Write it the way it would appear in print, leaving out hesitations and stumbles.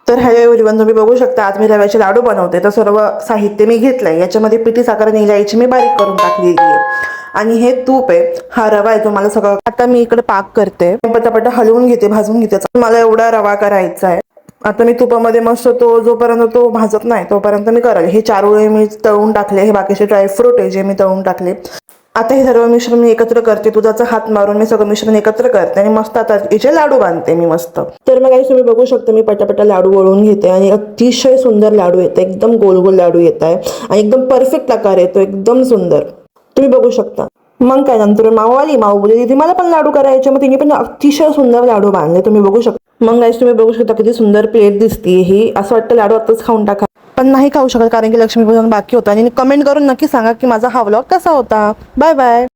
तर hello everyone, तुम्ही बघू शकता आज मी रव्याचे लाडू बनवते. तर सर्व साहित्य मी घेतलंय. याच्यामध्ये पिठी साखर आणि इलायची मी बारीक करून टाकलेली आहे आणि हे तूप आहे, हा रवा आहे, तुम्हाला सगळं. आता मी इकडे पाक करते, पटापट हलवून घेते, भाजून घेते. मला एवढा रवा करायचा आहे. आता मी तुपामध्ये मस्त तो जोपर्यंत तो भाजत नाही तोपर्यंत मी करेल. हे चारोळे मी तळून टाकले, हे बाकीचे ड्रायफ्रूट आहे जे मी तळून टाकले. आता हे सर्व मिश्रण मी एकत्र करते. दुधाचा हात मारून मी सगळं मिश्रण एकत्र करते आणि मस्त आता याचे लाडू बांधते मी मस्त. तर मग तुम्ही बघू शकता मी पटापटा लाडू वळून घेते आणि अतिशय सुंदर लाडू येते. एकदम गोल गोल लाडू येत आहे आणि एकदम परफेक्ट आकार येतो, एकदम सुंदर तुम्ही बघू शकता. मग काय नंतर माऊ बोलली दीदी मला पण लाडू करायचे, मग तिने पण अतिशय सुंदर लाडू बांधले, तुम्ही बघू शकता. मग गाईस तुम्ही बघू शकता किती सुंदर प्लेट दिसते ही. असं वाटतं लाडू आताच खाऊन टाका, पण नाही खाऊ शकत कारण की लक्ष्मीपूजन बाकी होतं. आणि कमेंट करून नक्की सांगा की माझा हा व्लॉग कसा होता. Bye bye.